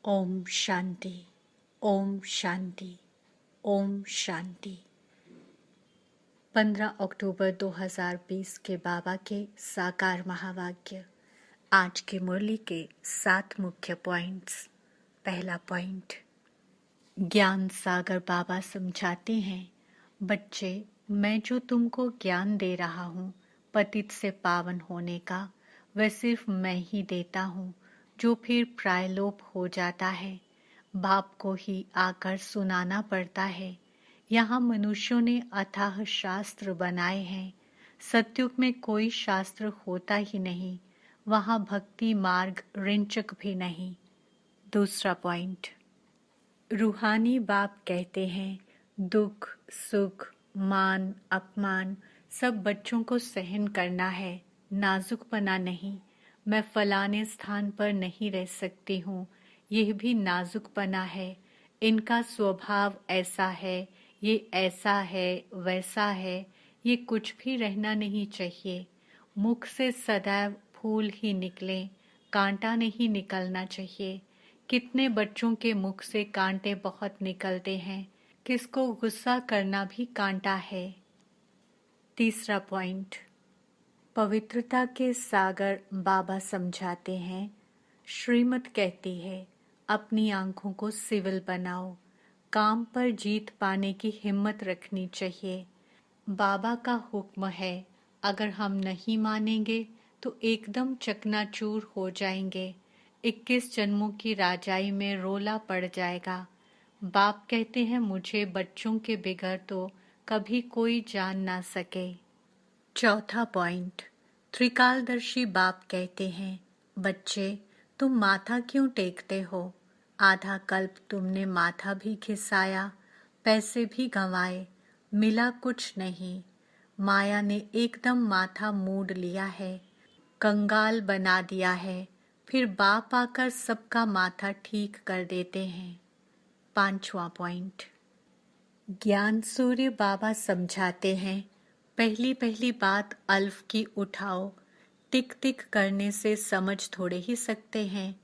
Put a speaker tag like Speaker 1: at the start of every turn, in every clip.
Speaker 1: ओम शांति, ओम शांति, ओम शांति। 15 अक्टूबर 2020 के बाबा के साकार महावाक्य। आज की मुरली के 7 मुख्य पॉइंट्स। पहला पॉइंट, ज्ञान सागर बाबा समझाते हैं, बच्चे, मैं जो तुमको ज्ञान दे रहा हूँ पतित से पावन होने का, वह सिर्फ मैं ही देता हूँ, जो फिर प्रायलोप हो जाता है। बाप को ही आकर सुनाना पड़ता है। यहाँ मनुष्यों ने अथाह शास्त्र बनाए हैं। सतयुग में कोई शास्त्र होता ही नहीं, वहाँ भक्ति मार्ग रिंचक भी नहीं। दूसरा पॉइंट, रूहानी बाप कहते हैं, दुख सुख मान अपमान सब बच्चों को सहन करना है, नाजुकपना नहीं। मैं फलाने स्थान पर नहीं रह सकती हूँ, यह भी नाजुकपना है। इनका स्वभाव ऐसा है, ये ऐसा है, वैसा है, ये कुछ भी रहना नहीं चाहिए। मुख से सदैव फूल ही निकले, कांटा नहीं निकलना चाहिए। कितने बच्चों के मुख से कांटे बहुत निकलते हैं, किसको गुस्सा करना भी कांटा है। तीसरा पॉइंट, पवित्रता के सागर बाबा समझाते हैं, श्रीमत कहती है, अपनी आंखों को सिविल बनाओ। काम पर जीत पाने की हिम्मत रखनी चाहिए। बाबा का हुक्म है, अगर हम नहीं मानेंगे तो एकदम चकनाचूर हो जाएंगे। 21 जन्मों की राजाई में रोला पड़ जाएगा। बाप कहते हैं, मुझे बच्चों के बिगड़ तो कभी कोई जान ना सके। चौथा पॉइंट, त्रिकालदर्शी बाप कहते हैं, बच्चे, तुम माथा क्यों टेकते हो? आधा कल्प तुमने माथा भी घिसाया, पैसे भी गंवाए, मिला कुछ नहीं। माया ने एकदम माथा मूड लिया है, कंगाल बना दिया है। फिर बाप आकर सबका माथा ठीक कर देते हैं। पांचवा पॉइंट, ज्ञान सूर्य बाबा समझाते हैं, पहली पहली बात अल्फ की उठाओ। टिक टिक करने से समझ थोड़े ही सकते हैं।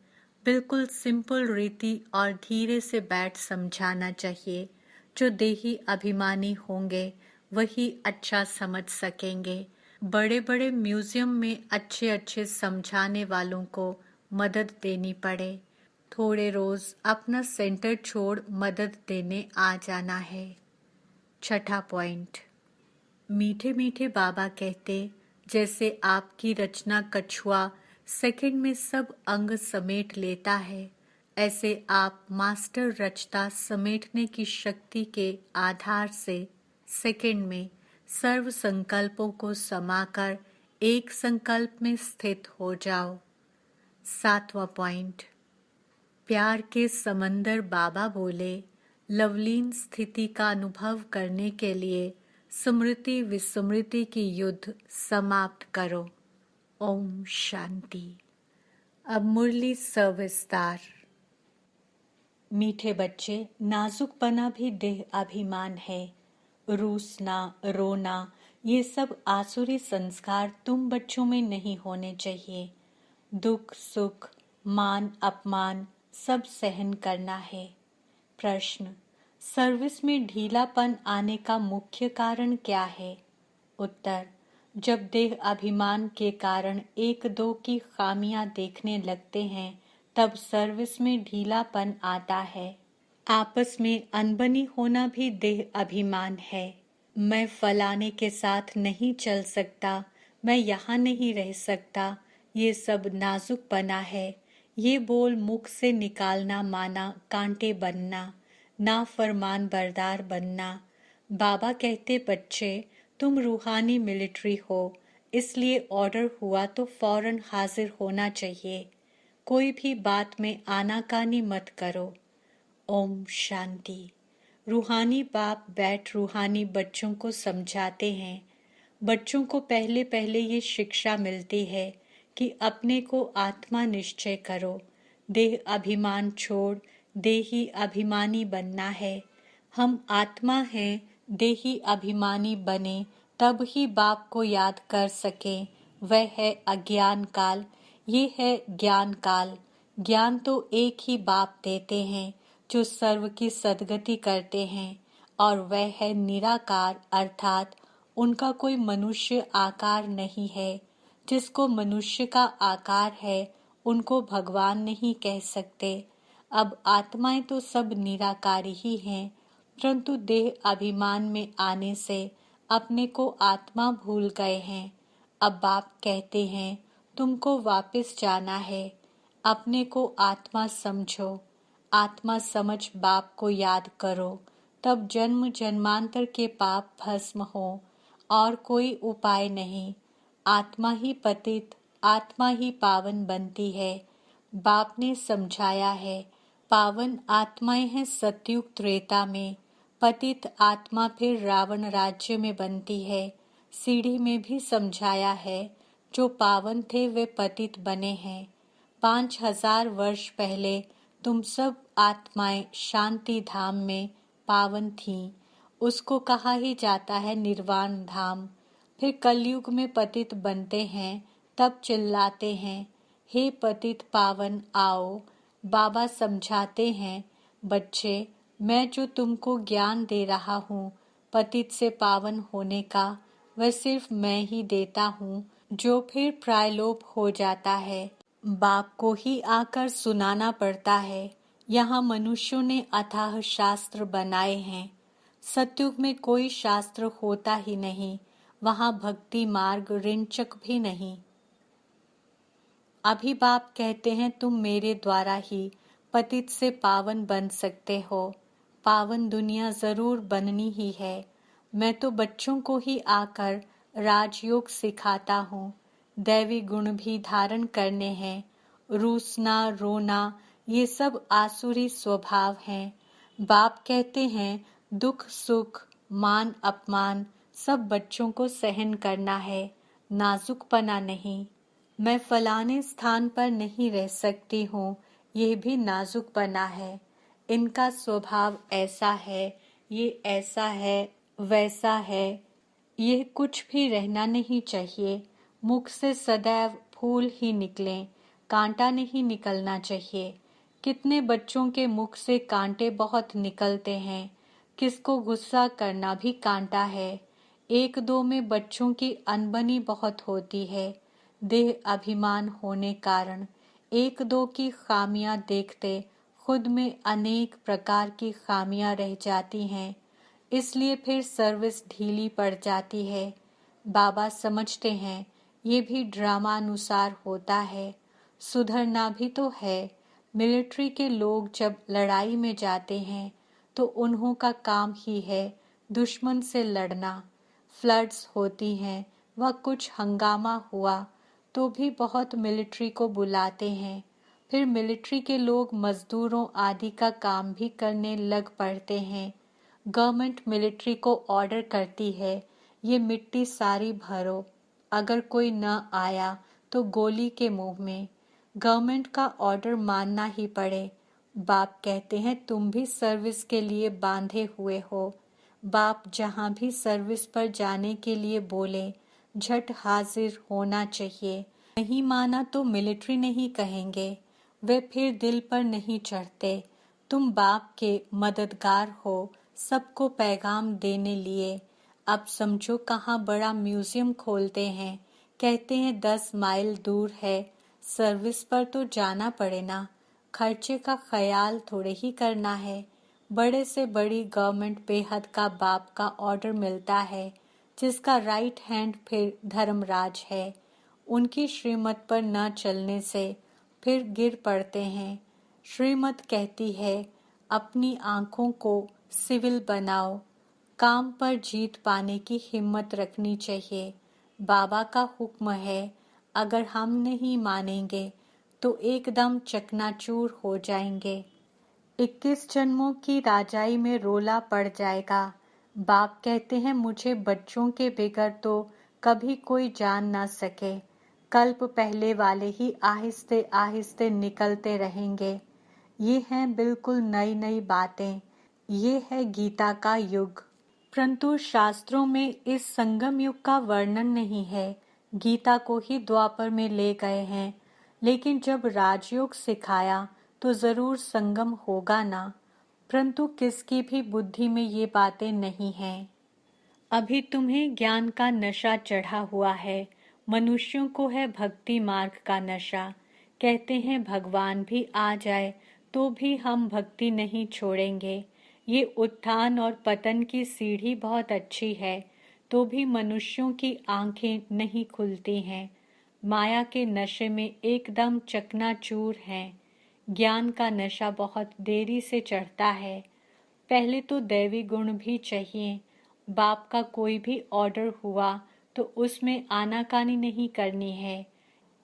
Speaker 1: बिल्कुल सिंपल रीति और धीरे से बैठ समझाना चाहिए। जो देही अभिमानी होंगे वही अच्छा समझ सकेंगे। बड़े बड़े म्यूजियम में अच्छे अच्छे समझाने वालों को मदद देनी पड़े। थोड़े रोज अपना सेंटर छोड़ मदद देने आ जाना है। छठा पॉइंट, मीठे मीठे बाबा कहते, जैसे आपकी रचना कछुआ सेकंड में सब अंग समेट लेता है, ऐसे आप मास्टर रचता समेटने की शक्ति के आधार से सेकंड में सर्व संकल्पों को समाकर एक संकल्प में स्थित हो जाओ। सातवां पॉइंट, प्यार के समंदर बाबा बोले, लवलीन स्थिति का अनुभव करने के लिए स्मृति विस्मृति की युद्ध समाप्त करो। ओम शांति। अब मुरली सविस्तार। मीठे बच्चे, नाजुकपना भी देह अभिमान है। रूसना, रोना, ये सब आसुरी संस्कार तुम बच्चों में नहीं होने चाहिए। दुख सुख मान अपमान सब सहन करना है। प्रश्न, सर्विस में ढीलापन आने का मुख्य कारण क्या है? उत्तर, जब देह अभिमान के कारण एक दो की खामियां देखने लगते हैं तब सर्विस में ढीलापन आता है। आपस में अनबनी होना भी देह अभिमान है। मैं फलाने के साथ नहीं चल सकता, मैं यहाँ नहीं रह सकता, ये सब नाजुकपना है। ये बोल मुख से निकालना माना कांटे बनना, ना फरमान बरदार बनना। बाबा कहते, बच्चे, तुम रूहानी मिलिट्री हो, इसलिए ऑर्डर हुआ तो फौरन हाजिर होना चाहिए। कोई भी बात में आनाकानी मत करो। ओम शांति। रूहानी बाप बैठ रूहानी बच्चों को समझाते हैं। बच्चों को पहले पहले ये शिक्षा मिलती है कि अपने को आत्मा निश्चय करो, देह अभिमान छोड़ देही अभिमानी बनना है। हम आत्मा हैं, देही अभिमानी बने तब ही बाप को याद कर सकें। वह है अज्ञान काल, ये है ज्ञान काल। ज्ञान तो एक ही बाप देते हैं जो सर्व की सद्गति करते हैं, और वह है निराकार, अर्थात उनका कोई मनुष्य आकार नहीं है। जिसको मनुष्य का आकार है उनको भगवान नहीं कह सकते। अब आत्माएं तो सब निराकारी ही हैं, परंतु देह अभिमान में आने से अपने को आत्मा भूल गए हैं। अब बाप कहते हैं तुमको वापस जाना है, अपने को आत्मा समझो। आत्मा समझ बाप को याद करो, तब जन्म जन्मांतर के पाप भस्म हो, और कोई उपाय नहीं। आत्मा ही पतित, आत्मा ही पावन बनती है। बाप ने समझाया है, पावन आत्माएं हैं सतयुग त्रेता में, पतित आत्मा फिर रावण राज्य में बनती है। सीढ़ी में भी समझाया है, जो पावन थे वे पतित बने हैं। 5000 वर्ष पहले तुम सब आत्माएं शांति धाम में पावन थीं, उसको कहा ही जाता है निर्वाण धाम। फिर कलयुग में पतित बनते हैं, तब चिल्लाते हैं, हे पतित पावन आओ। बाबा समझाते हैं, बच्चे मैं जो तुमको ज्ञान दे रहा हूँ पतित से पावन होने का, वह सिर्फ मैं ही देता हूँ, जो फिर प्रायलोप हो जाता है। बाप को ही आकर सुनाना पड़ता है। यहाँ मनुष्यों ने अथाह शास्त्र बनाए हैं। सतयुग में कोई शास्त्र होता ही नहीं, वहाँ भक्ति मार्ग ऋणचक भी नहीं। अभी बाप कहते हैं तुम मेरे द्वारा ही पतित से पावन बन सकते हो। पावन दुनिया जरूर बननी ही है। मैं तो बच्चों को ही आकर राजयोग सिखाता हूँ। दैवी गुण भी धारण करने हैं। रूसना रोना ये सब आसुरी स्वभाव हैं। बाप कहते हैं दुख सुख मान अपमान सब बच्चों को सहन करना है, नाजुकपना नहीं। मैं फलाने स्थान पर नहीं रह सकती हूँ, यह भी नाजुकपना है। इनका स्वभाव ऐसा है, ये ऐसा है, वैसा है। यह कुछ भी रहना नहीं चाहिए। मुख से सदैव फूल ही निकलें, कांटा नहीं निकलना चाहिए। कितने बच्चों के मुख से कांटे बहुत निकलते हैं। किसको गुस्सा करना भी कांटा है। एक दो में बच्चों की अनबनी बहुत होती है। देह अभिमान होने कारण एक दो की खामियां देखते खुद में अनेक प्रकार की खामियां रह जाती हैं, इसलिए फिर सर्विस ढीली पड़ जाती है। बाबा समझते हैं ये भी ड्रामानुसार होता है, सुधरना भी तो है। मिलिट्री के लोग जब लड़ाई में जाते हैं तो उन्हों का काम ही है दुश्मन से लड़ना। फ्लड्स होती हैं, वह कुछ हंगामा हुआ तो भी बहुत मिलिट्री को बुलाते हैं। फिर मिलिट्री के लोग मजदूरों आदि का काम भी करने लग पड़ते हैं। गवर्नमेंट मिलिट्री को ऑर्डर करती है, ये मिट्टी सारी भरो, अगर कोई न आया तो गोली के मुंह में। गवर्नमेंट का ऑर्डर मानना ही पड़े। बाप कहते हैं तुम भी सर्विस के लिए बांधे हुए हो। बाप जहाँ भी सर्विस पर जाने के लिए बोले झट हाजिर होना चाहिए। नहीं माना तो मिलिट्री नहीं कहेंगे, वे फिर दिल पर नहीं चढ़ते। तुम बाप के मददगार हो, सबको पैगाम देने लिए। अब समझो कहाँ बड़ा म्यूजियम खोलते हैं, कहते हैं 10 माइल दूर है। सर्विस पर तो जाना पड़े ना, खर्चे का ख्याल थोड़े ही करना है। बड़े से बड़ी गवर्नमेंट बेहद का बाप का ऑर्डर मिलता है, जिसका राइट हैंड फिर धर्मराज है। उनकी श्रीमत पर न चलने से फिर गिर पड़ते हैं। श्रीमत कहती है अपनी आंखों को सिविल बनाओ, काम पर जीत पाने की हिम्मत रखनी चाहिए। बाबा का हुक्म है, अगर हम नहीं मानेंगे तो एकदम चकनाचूर हो जाएंगे। 21 जन्मों की राजाई में रोला पड़ जाएगा। बाप कहते हैं मुझे बच्चों के बिगर तो कभी कोई जान ना सके। कल्प पहले वाले ही आहिस्ते आहिस्ते निकलते रहेंगे। ये हैं बिल्कुल नई नई बातें। ये है गीता का युग। परंतु शास्त्रों में इस संगम युग का वर्णन नहीं है। गीता को ही द्वापर में ले गए हैं। लेकिन जब राजयोग सिखाया तो जरूर संगम होगा ना, परंतु किसकी भी बुद्धि में ये बातें नहीं हैं। अभी तुम्हें ज्ञान का नशा चढ़ा हुआ है, मनुष्यों को है भक्ति मार्ग का नशा। कहते हैं भगवान भी आ जाए तो भी हम भक्ति नहीं छोड़ेंगे। ये उत्थान और पतन की सीढ़ी बहुत अच्छी है, तो भी मनुष्यों की आंखें नहीं खुलती हैं। माया के नशे में एकदम चकनाचूर हैं। ज्ञान का नशा बहुत देरी से चढ़ता है। पहले तो दैवी गुण भी चाहिए। बाप का कोई भी ऑर्डर हुआ तो उसमें आनाकानी नहीं करनी है।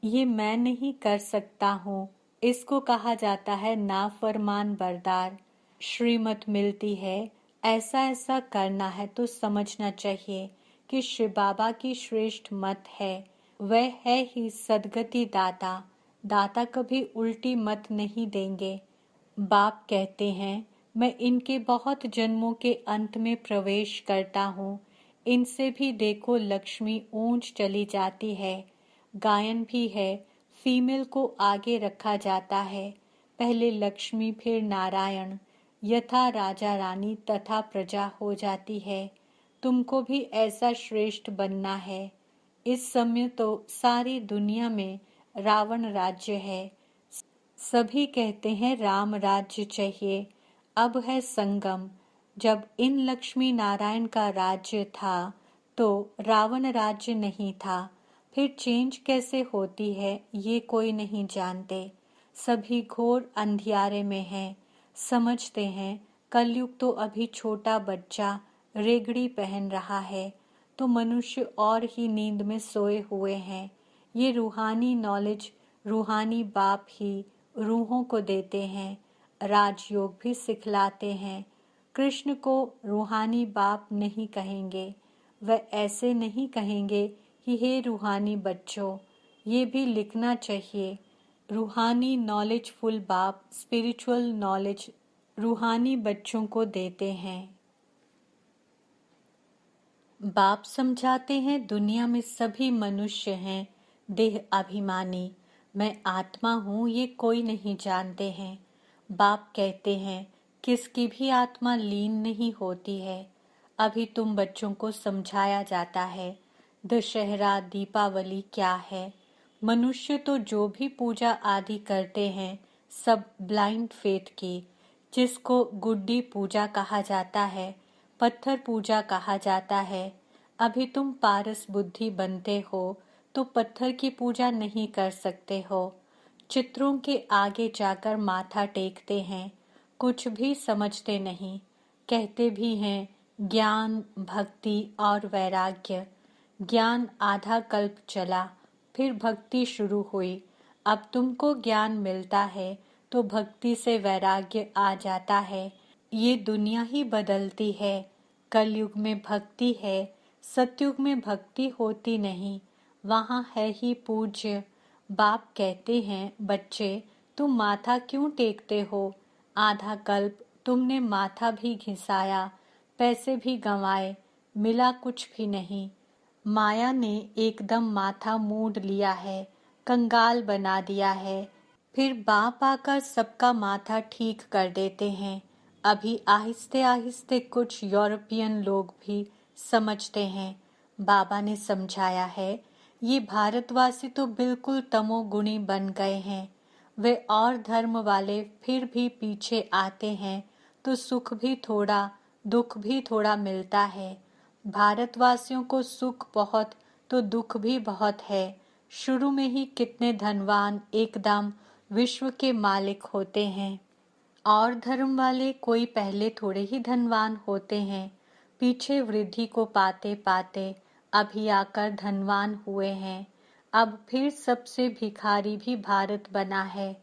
Speaker 1: ये मैं नहीं कर सकता हूँ, इसको कहा जाता है नाफरमान बरदार। श्रीमत मिलती है, ऐसा ऐसा करना है तो समझना चाहिए कि श्री बाबा की श्रेष्ठ मत है। वह है ही सदगति दाता। दाता कभी उल्टी मत नहीं देंगे। बाप कहते हैं मैं इनके बहुत जन्मों के अंत में प्रवेश करता हूँ। इनसे भी देखो लक्ष्मी ऊंच चली जाती है। गायन भी है, फीमेल को आगे रखा जाता है। पहले लक्ष्मी फिर नारायण, यथा राजा रानी तथा प्रजा हो जाती है। तुमको भी ऐसा श्रेष्ठ बनना है। इस समय तो सारी दुनिया में रावण राज्य है। सभी कहते हैं राम राज्य चाहिए। अब है संगम। जब इन लक्ष्मी नारायण का राज्य था तो रावण राज्य नहीं था। फिर चेंज कैसे होती है ये कोई नहीं जानते। सभी घोर अंधियारे में हैं। समझते हैं कलयुग तो अभी छोटा बच्चा रेगड़ी पहन रहा है तो मनुष्य और ही नींद में सोए हुए हैं। ये रूहानी नॉलेज रूहानी बाप ही रूहों को देते हैं। राजयोग भी सिखलाते हैं। कृष्ण को रूहानी बाप नहीं कहेंगे। वह ऐसे नहीं कहेंगे कि हे रूहानी बच्चों। ये भी लिखना चाहिए। रूहानी नॉलेजफुल बाप स्पिरिचुअल नॉलेज रूहानी बच्चों को देते हैं। बाप समझाते हैं दुनिया में सभी मनुष्य हैं देह अभिमानी। मैं आत्मा हूँ ये कोई नहीं जानते हैं। बाप कहते हैं किसकी भी आत्मा लीन नहीं होती है। अभी तुम बच्चों को समझाया जाता है दशहरा दीपावली क्या है। मनुष्य तो जो भी पूजा आदि करते हैं सब ब्लाइंड फेथ की, जिसको गुड्डी पूजा कहा जाता है, पत्थर पूजा कहा जाता है। अभी तुम पारस बुद्धि बनते हो तो पत्थर की पूजा नहीं कर सकते हो। चित्रों के आगे जाकर माथा टेकते हैं, कुछ भी समझते नहीं। कहते भी हैं ज्ञान भक्ति और वैराग्य। ज्ञान आधा कल्प चला, फिर भक्ति शुरू हुई। अब तुमको ज्ञान मिलता है तो भक्ति से वैराग्य आ जाता है। ये दुनिया ही बदलती है। कलयुग में भक्ति है, सतयुग में भक्ति होती नहीं। वहाँ है ही पूज्य। बाप कहते हैं बच्चे तुम माथा क्यों टेकते हो। आधा कल्प तुमने माथा भी घिसाया, पैसे भी गंवाए, मिला कुछ भी नहीं। माया ने एकदम माथा मूंड लिया है, कंगाल बना दिया है। फिर बाप आकर सबका माथा ठीक कर देते हैं। अभी आहिस्ते आहिस्ते कुछ यूरोपियन लोग भी समझते हैं। बाबा ने समझाया है ये भारतवासी तो बिल्कुल तमोगुणी बन गए हैं। वे और धर्म वाले फिर भी पीछे आते हैं तो सुख भी थोड़ा दुख भी थोड़ा मिलता है। भारतवासियों को सुख बहुत तो दुख भी बहुत है। शुरू में ही कितने धनवान एकदम विश्व के मालिक होते हैं। और धर्म वाले कोई पहले थोड़े ही धनवान होते हैं, पीछे वृद्धि को पाते पाते अभी आकर धनवान हुए हैं। अब फिर सबसे भिखारी भी भारत बना है,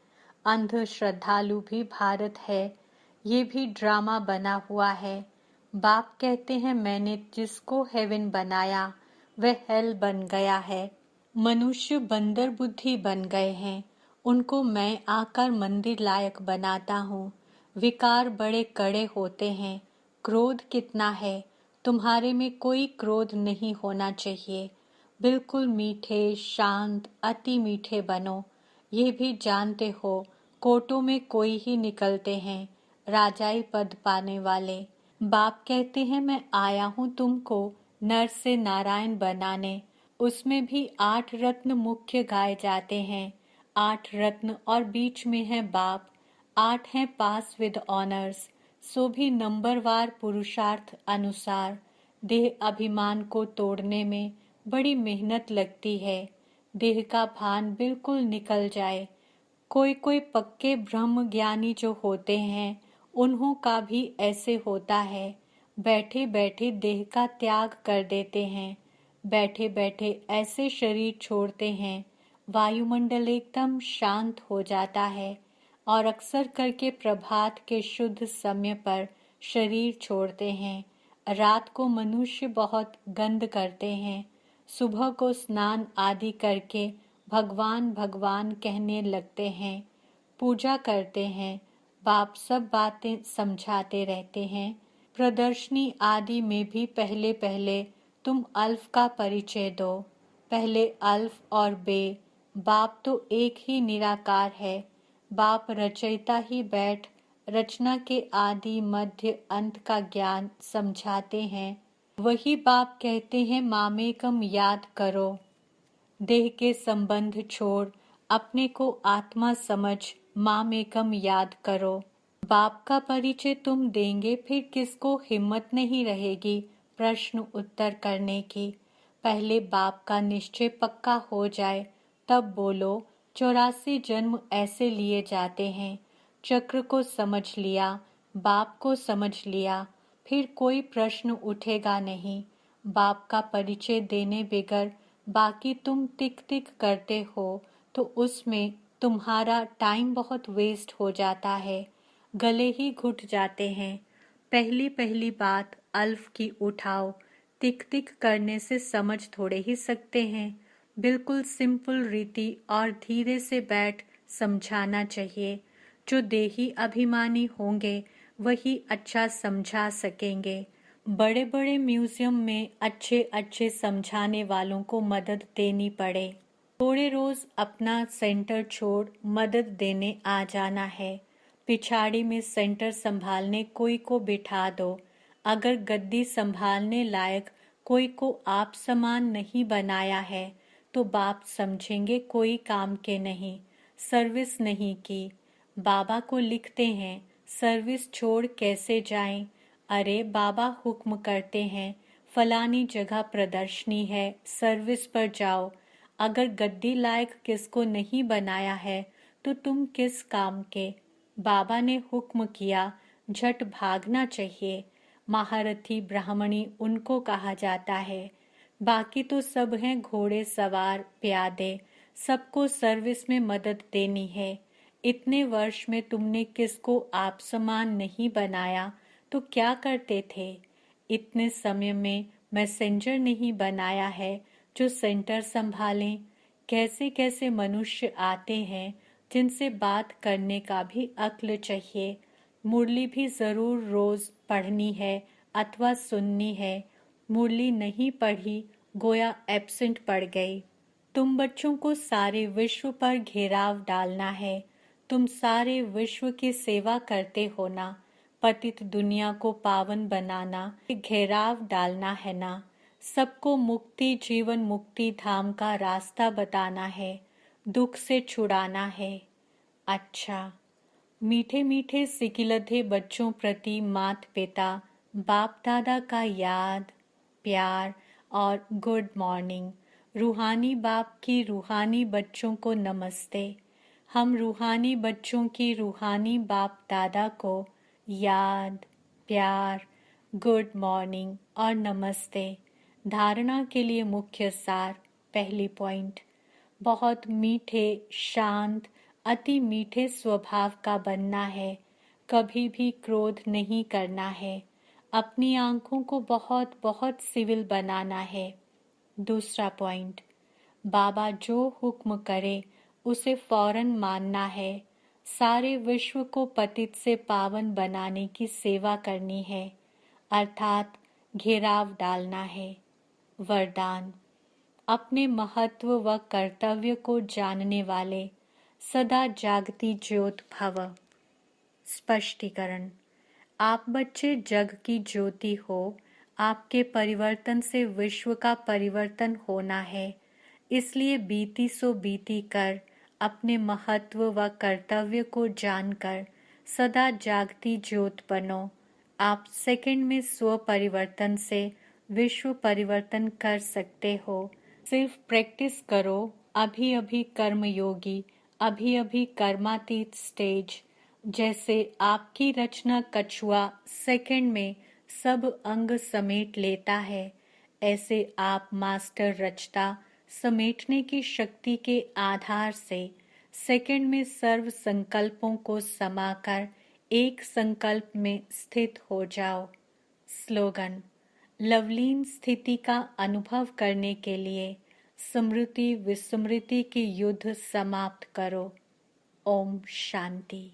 Speaker 1: अंध श्रद्धालु भी भारत है। ये भी ड्रामा बना हुआ है। बाप कहते हैं मैंने जिसको हेवन बनाया वह हेल बन गया है। मनुष्य बंदर बुद्धि बन गए हैं, उनको मैं आकर मंदिर लायक बनाता हूँ। विकार बड़े कड़े होते हैं। क्रोध कितना है, तुम्हारे में कोई क्रोध नहीं होना चाहिए। बिल्कुल मीठे शांत अति मीठे बनो। ये भी जानते हो कोर्टों में कोई ही निकलते हैं राजाई पद पाने वाले। बाप कहते हैं मैं आया हूँ तुमको नर से नारायण बनाने। उसमें भी 8 रत्न मुख्य गाए जाते हैं, 8 रत्न और बीच में है बाप। 8 हैं पास विद ऑनर्स, सो भी नंबरवार पुरुषार्थ अनुसार। देह अभिमान को तोड़ने में बड़ी मेहनत लगती है। देह का भान बिल्कुल निकल जाए। कोई कोई पक्के ब्रह्म ज्ञानी जो होते हैं उन्हों का भी ऐसे होता है। बैठे बैठे देह का त्याग कर देते हैं, बैठे बैठे ऐसे शरीर छोड़ते हैं। वायुमंडल एकदम शांत हो जाता है और अक्सर करके प्रभात के शुद्ध समय पर शरीर छोड़ते हैं। रात को मनुष्य बहुत गंध करते हैं, सुबह को स्नान आदि करके भगवान भगवान कहने लगते हैं, पूजा करते हैं। बाप सब बातें समझाते रहते हैं। प्रदर्शनी आदि में भी पहले पहले तुम अल्फ का परिचय दो। पहले अल्फ और बे। बाप तो एक ही निराकार है। बाप रचयिता ही बैठ रचना के आदि मध्य अंत का ज्ञान समझाते हैं। वही बाप कहते हैं मामेकम याद करो। देह के संबंध छोड़ अपने को आत्मा समझ मामेकम याद करो। बाप का परिचय तुम देंगे फिर किसको हिम्मत नहीं रहेगी प्रश्न उत्तर करने की। पहले बाप का निश्चय पक्का हो जाए तब बोलो। 84 जन्म ऐसे लिए जाते हैं। चक्र को समझ लिया, बाप को समझ लिया, फिर कोई प्रश्न उठेगा नहीं। बाप का परिचय देने बगैर बाकी तुम टिक टिक करते हो तो उसमें तुम्हारा टाइम बहुत वेस्ट हो जाता है, गले ही घुट जाते हैं। पहली पहली बात अल्फ की उठाओ। टिक टिक करने से समझ थोड़े ही सकते हैं। बिल्कुल सिंपल रीति और धीरे से बैठ समझाना चाहिए। जो देही अभिमानी होंगे वही अच्छा समझा सकेंगे। बड़े बड़े म्यूजियम में अच्छे अच्छे समझाने वालों को मदद देनी पड़े। थोड़े रोज अपना सेंटर छोड़ मदद देने आ जाना है। पिछाड़ी में सेंटर संभालने कोई को बिठा दो। अगर गद्दी संभालने लायक कोई को आप समान नहीं बनाया है तो बाप समझेंगे कोई काम के नहीं, सर्विस नहीं की। बाबा को लिखते हैं सर्विस छोड़ कैसे जाएं। अरे बाबा हुक्म करते हैं फलानी जगह प्रदर्शनी है, सर्विस पर जाओ। अगर गद्दी लायक किसको नहीं बनाया है तो तुम किस काम के। बाबा ने हुक्म किया, झट भागना चाहिए। महारथी ब्राह्मणी उनको कहा जाता है। बाकी तो सब हैं घोड़े सवार प्यादे, सबको सर्विस में मदद देनी है। इतने वर्ष में तुमने किसको आप समान नहीं बनाया तो क्या करते थे। इतने समय में मैसेंजर नहीं बनाया है जो सेंटर संभालें। कैसे कैसे मनुष्य आते हैं जिनसे बात करने का भी अक्ल चाहिए। मुरली भी जरूर रोज पढ़नी है अथवा सुननी है। मुरली नहीं पढ़ी गोया एब्सेंट पड़ गई। तुम बच्चों को सारे विश्व पर घेराव डालना है। तुम सारे विश्व की सेवा करते हो ना। पतित दुनिया को पावन बनाना, घेराव डालना है ना। सबको मुक्ति जीवन मुक्ति धाम का रास्ता बताना है, दुख से छुड़ाना है। अच्छा, मीठे मीठे सिकिलधे बच्चों प्रति मात पिता बाप दादा का याद प्यार और गुड मॉर्निंग। रूहानी बाप की रूहानी बच्चों को नमस्ते। हम रूहानी बच्चों की रूहानी बाप दादा को याद प्यार गुड मॉर्निंग और नमस्ते। धारणा के लिए मुख्य सार। पहली पॉइंट, बहुत मीठे शांत अति मीठे स्वभाव का बनना है। कभी भी क्रोध नहीं करना है। अपनी आंखों को बहुत बहुत सिविल बनाना है। दूसरा पॉइंट, बाबा जो हुक्म करे उसे फौरन मानना है। सारे विश्व को पतित से पावन बनाने की सेवा करनी है, अर्थात घेराव डालना है। वरदान, अपने महत्व व कर्तव्य को जानने वाले, सदा जागती ज्योत भव। स्पष्टीकरण। आप बच्चे जग की ज्योति हो। आपके परिवर्तन से विश्व का परिवर्तन होना है। इसलिए बीती सो बीती कर अपने महत्व व कर्तव्य को जानकर सदा जागती ज्योत बनो। आप सेकंड में स्व परिवर्तन से विश्व परिवर्तन कर सकते हो। सिर्फ प्रैक्टिस करो। अभी अभी कर्मयोगी, अभी अभी कर्मातीत स्टेज। जैसे आपकी रचना कछुआ सेकंड में सब अंग समेट लेता है, ऐसे आप मास्टर रचता समेटने की शक्ति के आधार से सेकंड में सर्व संकल्पों को समाकर एक संकल्प में स्थित हो जाओ। स्लोगन। लवलीन स्थिति का अनुभव करने के लिए स्मृति विस्मृति की युद्ध समाप्त करो। ओम शांति।